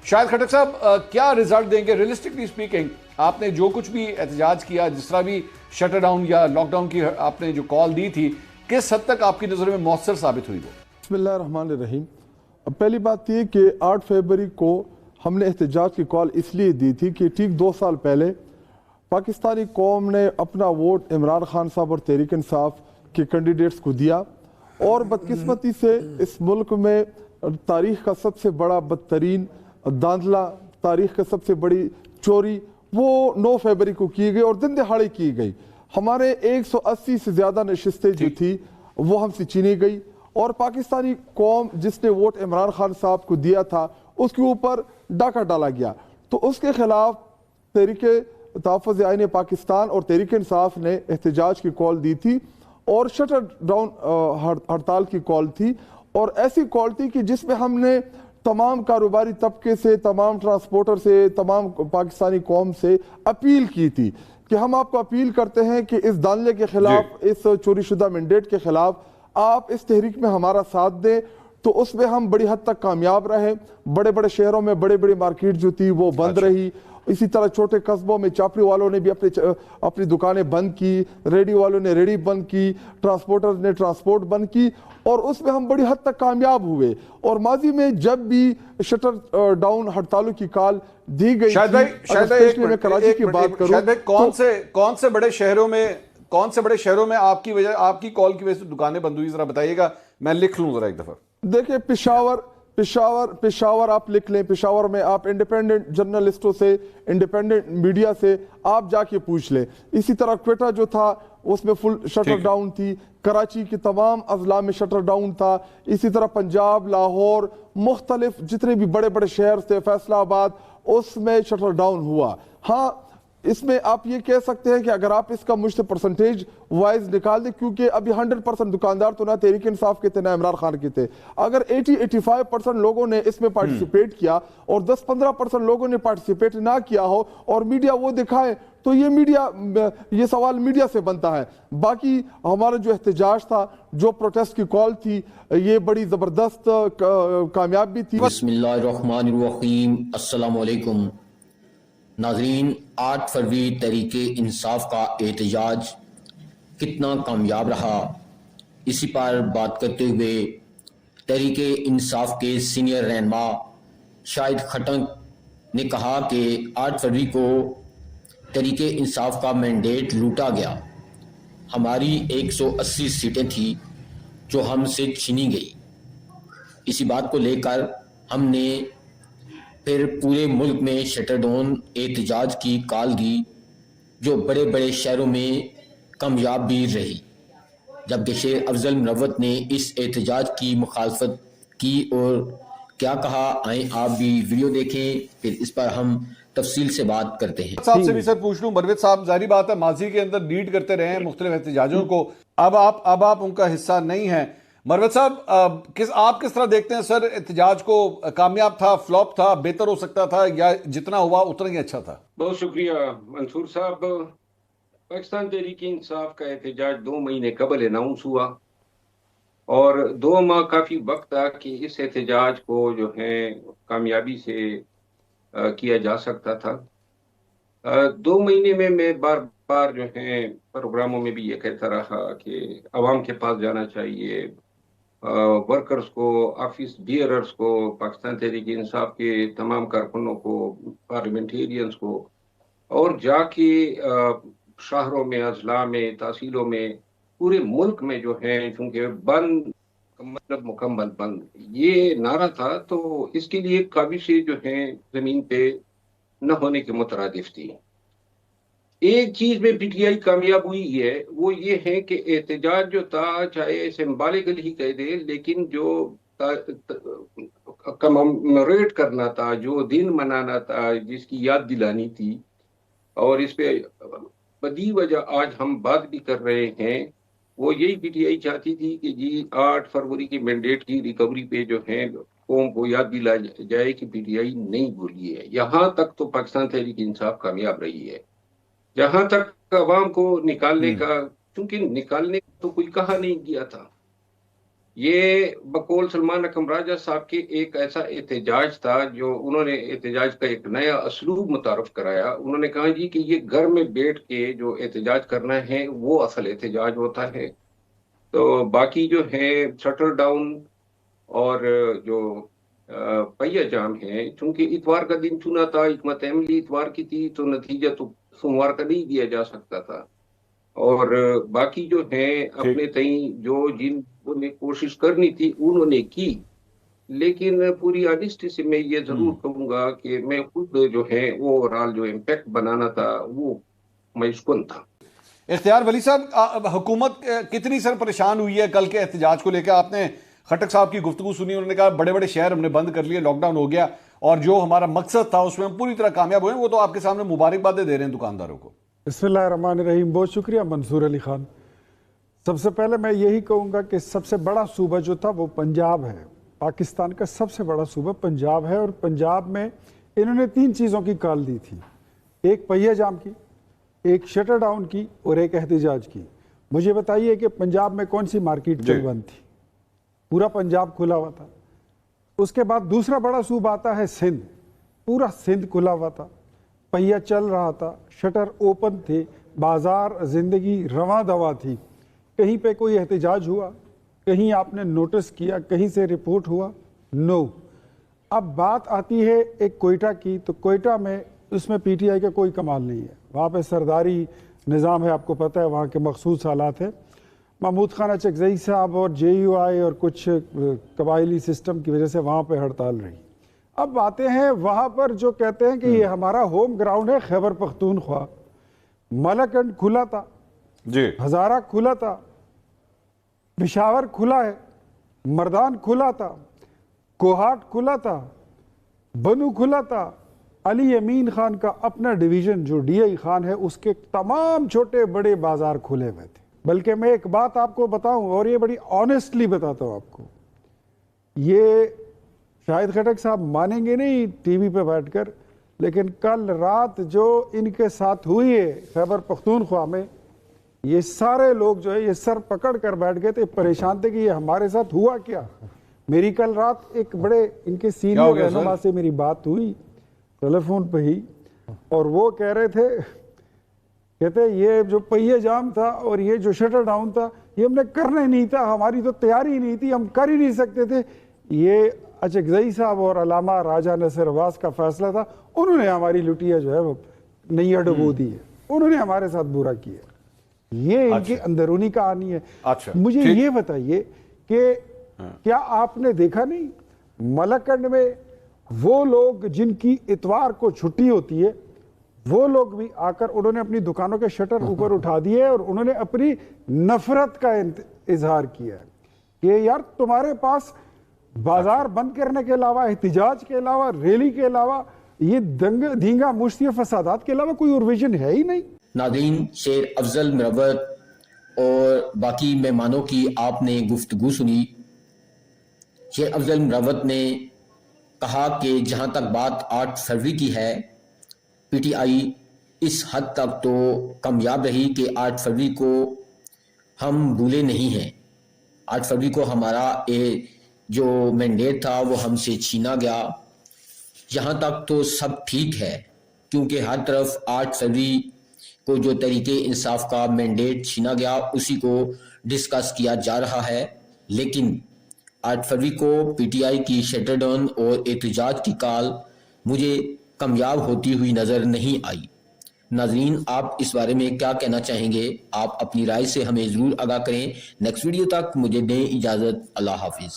شاہد خٹک صاحب کیا رزلٹ دیں گے ریئلسٹکلی اسپیکنگ؟ آپ نے جو کچھ بھی احتجاج کیا، جس طرح بھی شٹر ڈاؤن یا لاک ڈاؤن کی آپ نے جو کال دی تھی، کس حد تک آپ کی نظر میں مؤثر ثابت ہوئی وہ؟ بسم اللہ الرحمن الرحیم۔ پہلی بات یہ کہ 8 فروری کو ہم نے احتجاج کی کال اس لیے دی تھی کہ ٹھیک 2 سال پہلے پاکستانی قوم نے اپنا ووٹ عمران خان صاحب اور تحریک انصاف کے کینڈیڈیٹس کو دیا، اور بدقسمتی سے اس ملک میں تاریخ کا سب سے بڑا بدترین داندلہ، تاریخ کا سب سے بڑی چوری وہ 9 فروری کو کی گئی اور دن دہاڑے کی گئی۔ ہمارے 180 سے زیادہ نشستیں جو تھی وہ ہم سے چھینی گئی، اور پاکستانی قوم جس نے ووٹ عمران خان صاحب کو دیا تھا اس کے اوپر ڈاکہ ڈالا گیا۔ تو اس کے خلاف تحریک تحفظ آئین پاکستان اور تحریک انصاف نے احتجاج کی کال دی تھی، اور شٹر ڈاؤن ہڑتال کی کال تھی، اور ایسی کال تھی کہ جس میں ہم نے تمام کاروباری طبقے سے، تمام ٹرانسپورٹر سے، تمام پاکستانی قوم سے اپیل کی تھی کہ ہم آپ کو اپیل کرتے ہیں کہ اس دانلے کے خلاف، اس چوری شدہ مینڈیٹ کے خلاف آپ اس تحریک میں ہمارا ساتھ دیں۔ تو اس میں ہم بڑی حد تک کامیاب رہے، بڑے بڑے شہروں میں بڑے بڑے مارکیٹ جو تھی وہ بند رہی، اسی طرح چھوٹے قصبوں میں چاپڑی والوں نے بھی اپنی دکانیں بند کی، ریڈی والوں نے ریڈی بند کی، ٹرانسپورٹر نے ٹرانسپورٹ بند کی، اور اس میں ہم بڑی حد تک کامیاب ہوئے۔ اور ماضی میں جب بھی شٹر ڈاؤن ہڑتالوں کی کال دی گئی تھی، میں کراچی کی بات کروں، شاہد بھائی کون سے بڑے شہروں میں آپ کی کال کی وجہ سے دکانیں بند ہوئی، ذرا بتائیے گا، میں لکھ لوں ذرا ایک دفعہ۔ دیکھیں پشاور آپ لکھ لیں، پشاور میں آپ انڈیپینڈنٹ جرنلسٹوں سے، انڈیپینڈنٹ میڈیا سے آپ جا کے پوچھ لیں۔ اسی طرح کوئٹہ جو تھا اس میں فل شٹر ڈاؤن تھی، کراچی کی تمام اضلاع میں شٹر ڈاؤن تھا، اسی طرح پنجاب، لاہور، مختلف جتنے بھی بڑے بڑے شہر تھے، فیصلہ آباد، اس میں شٹر ڈاؤن ہوا۔ ہاں، اس میں آپ یہ کہہ سکتے ہیں کہ اگر آپ اس کا مجھ سے پرسنٹیج وائز نکال دیں، کیونکہ ابھی 100% دکاندار تو نہ تحریک انصاف کے تھے نہ عمران خان کے تھے، اگر 80-85% لوگوں نے اس میں پارٹیسپیٹ کیا اور 10-15% لوگوں نے پارٹیسپیٹ نہ کیا ہو اور میڈیا وہ دکھائے، تو یہ سوال میڈیا سے بنتا ہے۔ باقی ہمارا جو احتجاج تھا، جو پروٹیسٹ کی کال تھی، یہ بڑی زبردست کامیابی تھی۔ بسم اللہ الرحمن الرحیم۔ السلام علیکم ناظرین، 8 فروری تحریک انصاف کا احتجاج کتنا کامیاب رہا، اسی پر بات کرتے ہوئے تحریک انصاف کے سینئر رہنما شاہد خٹک نے کہا کہ 8 فروری کو تحریک انصاف کا مینڈیٹ لوٹا گیا، ہماری 180 سیٹیں تھیں جو ہم سے چھینی گئی۔ اسی بات کو لے کر ہم نے پھر پورے ملک میں شٹر ڈاؤن احتجاج کی کال دی، جو بڑے بڑے شہروں میں کامیاب بھی رہی، جبکہ شیخ افضل مروت نے اس احتجاج کی مخالفت کی اور کیا کہا، آئیں آپ بھی ویڈیو دیکھیں، پھر اس پر ہم تفصیل سے بات کرتے ہیں۔ صاحب سے بھی سر پوچھ لوں، مروت صاحب ظاہری بات ہے ماضی کے اندر لیڈ کرتے رہے ہیں مختلف احتجاجوں کو، اب آپ ان کا حصہ نہیں ہیں۔ مروت صاحب آپ کس طرح دیکھتے ہیں سر احتجاج کو؟ کامیاب تھا، فلاپ تھا، بہتر ہو سکتا تھا، یا جتنا ہوا اتنا ہی اچھا تھا؟ بہت شکریہ منصور صاحب۔ پاکستان تحریک انصاف کا احتجاج 2 مہینے قبل اناؤنس ہوا، اور 2 ماہ کافی وقت تھا کہ اس احتجاج کو جو ہے کامیابی سے کیا جا سکتا تھا۔ 2 مہینے میں بار بار جو ہے پروگراموں میں بھی یہ کہتا رہا کہ عوام کے پاس جانا چاہیے، ورکرز کو، آفس بیئررز کو، پاکستان تحریک انصاف کے تمام کارکنوں کو، پارلیمنٹیرینز کو، اور جا کے شہروں میں، اضلاع میں، تحصیلوں میں، پورے ملک میں جو ہے، چونکہ بند مطلب مکمل بند یہ نعرہ تھا، تو اس کے لیے کاوشیں جو ہیں زمین پہ نہ ہونے کے مترادف تھی۔ ایک چیز میں پی ٹی آئی کامیاب ہوئی ہے، وہ یہ ہے کہ احتجاج جو تھا، چاہے سمبالیکل ہی کہہ دے، لیکن جو کمیموریٹ کرنا تھا، جو دن منانا تھا، جس کی یاد دلانی تھی، اور اس پہ بدی وجہ آج ہم بات بھی کر رہے ہیں، وہ یہی پی ٹی آئی چاہتی تھی کہ 8 فروری کی مینڈیٹ کی ریکوری پہ جو ہے قوم کو یاد دلا جائے کہ پی ٹی آئی نہیں بھولی ہے۔ یہاں تک تو پاکستان تحریک انصاف کامیاب رہی ہے۔ جہاں تک عوام کو نکالنے کا، چونکہ نکالنے کا تو کوئی کہا نہیں گیا تھا، یہ بقول سلمان اکرم راجہ صاحب کے ایک ایسا احتجاج تھا جو انہوں نے احتجاج کا ایک نیا اسلوب متعارف کرایا. انہوں نے کہا جی کہ یہ گھر میں بیٹھ کے جو احتجاج کرنا ہے وہ اصل احتجاج ہوتا ہے. تو باقی جو ہے شٹل ڈاؤن اور جو پہیہ جام ہے، چونکہ اتوار کا دن چنا تھا، حکمت عملی اتوار کی تھی، تو نتیجہ تو سوموار کا نہیں دیا جا سکتا تھا. اور باقی جو ہیں اپنے تئیں جو جن نے کوشش کرنی تھی انہوں نے کی، لیکن پوری آنیسٹی سے میں یہ ضرور کہوں گا کہ میں خود جو ہے اوورآل جو امپیکٹ بنانا تھا وہ مشکن تھا. اختیار ولی صاحب، حکومت کتنی سر پریشان ہوئی ہے کل کے احتجاج کو لے کے؟ آپ نے خٹک صاحب کی گفتگو سنی، انہوں نے کہا بڑے بڑے شہر ہم نے بند کر لیے، لاک ڈاؤن ہو گیا، اور جو ہمارا مقصد تھا اس میں ہم پوری طرح کامیاب ہوئے. وہ تو آپ کے سامنے مبارکبادیں دے رہے ہیں دکانداروں کو. بسم اللہ الرحمن الرحیم. بہت شکریہ منصور علی خان. سب سے پہلے میں یہی کہوں گا کہ سب سے بڑا صوبہ جو تھا وہ پنجاب ہے. پاکستان کا سب سے بڑا صوبہ پنجاب ہے، اور پنجاب میں انہوں نے 3 چیزوں کی کال دی تھی، ایک پہیہ جام کی، ایک شٹر ڈاؤن کی، اور ایک احتجاج کی. مجھے بتائیے کہ پنجاب میں کون سی مارکیٹ کل بند تھی؟ پورا پنجاب کھلا ہوا تھا. اس کے بعد دوسرا بڑا صوبہ آتا ہے سندھ، پورا سندھ کھلا ہوا تھا، پہیہ چل رہا تھا، شٹر اوپن تھے، بازار زندگی رواں دوا تھی. کہیں پہ کوئی احتجاج ہوا؟ کہیں آپ نے نوٹس کیا؟ کہیں سے رپورٹ ہوا؟ نو. اب بات آتی ہے ایک کوئٹہ کی، تو کوئٹہ میں اس میں پی ٹی آئی کا کوئی کمال نہیں ہے. وہاں پہ سرداری نظام ہے، آپ کو پتہ ہے وہاں کے مخصوص حالات ہیں. محمود خان اچکزئی صاحب اور جے یو آئی اور کچھ قبائلی سسٹم کی وجہ سے وہاں پہ ہڑتال رہی. اب آتے ہیں وہاں پر جو کہتے ہیں کہ یہ ہمارا ہوم گراؤنڈ ہے خیبر پختونخوا. ملکنڈ کھلا تھا، جی، ہزارہ کھلا تھا، پشاور کھلا ہے، مردان کھلا تھا، کوہاٹ کھلا تھا، بنو کھلا تھا. علی امین خان کا اپنا ڈویژن جو ڈی آئی خان ہے اس کے تمام چھوٹے بڑے بازار کھلے ہوئے تھے. بلکہ میں ایک بات آپ کو بتاؤں، اور یہ بڑی آنیسٹلی بتاتا ہوں آپ کو، یہ شاید خٹک صاحب مانیں گے نہیں ٹی وی پہ بیٹھ کر، لیکن کل رات جو ان کے ساتھ ہوئی ہے خیبر پختونخوا میں، یہ سارے لوگ جو ہے یہ سر پکڑ کر بیٹھ گئے تھے، پریشان تھے کہ یہ ہمارے ساتھ ہوا کیا. میری کل رات ایک بڑے ان کے سینئر رہنما سے میری بات ہوئی ٹیلی فون پہ ہی، اور وہ کہہ رہے تھے، کہتے یہ جو پہیہ جام تھا اور یہ جو شٹر ڈاؤن تھا یہ ہم نے کرنا ہی نہیں تھا، ہماری تو تیاری نہیں تھی، ہم کر ہی نہیں سکتے تھے. یہ اچکزئی صاحب اور علامہ راجہ نصر عباس کا فیصلہ تھا، انہوں نے ہماری لٹیا جو ہے وہ نیا ڈبو دی ہے، انہوں نے ہمارے ساتھ برا کیا. یہ ان کی اندرونی کہانی ہے. مجھے یہ بتائیے کہ کیا آپ نے دیکھا نہیں ملکنڈ میں وہ لوگ جن کی اتوار کو چھٹی ہوتی ہے، وہ لوگ بھی آ کر انہوں نے اپنی دکانوں کے شٹر اوپر اٹھا دیے اور انہوں نے اپنی نفرت کا اظہار کیا ہے کہ یار تمہارے پاس بازار بند کرنے کے علاوہ، احتجاج کے علاوہ، ریلی کے علاوہ، یہ دھینگا مشتی فسادات کے علاوہ کوئی اور ویژن ہے ہی نہیں. ناظرین، شیر افضل مروت اور باقی مہمانوں کی آپ نے گفتگو سنی. شیر افضل مروت نے کہا کہ جہاں تک بات 8 فروری کی ہے، پی ٹی آئی اس حد تک تو کامیاب رہی کہ 8 فروری کو ہم بھولے نہیں ہیں. 8 فروری کو ہمارا جو مینڈیٹ تھا وہ ہم سے چھینا گیا. یہاں تک تو سب ٹھیک ہے، کیونکہ ہر طرف 8 فروری کو جو طریقے انصاف کا مینڈیٹ چھینا گیا اسی کو ڈسکس کیا جا رہا ہے. لیکن 8 فروری کو پی ٹی آئی کی شٹر ڈاؤن اور احتجاج کی کال مجھے کامیاب ہوتی ہوئی نظر نہیں آئی. ناظرین، آپ اس بارے میں کیا کہنا چاہیں گے؟ آپ اپنی رائے سے ہمیں ضرور آگاہ کریں. نیکسٹ ویڈیو تک مجھے دیں اجازت. اللہ حافظ.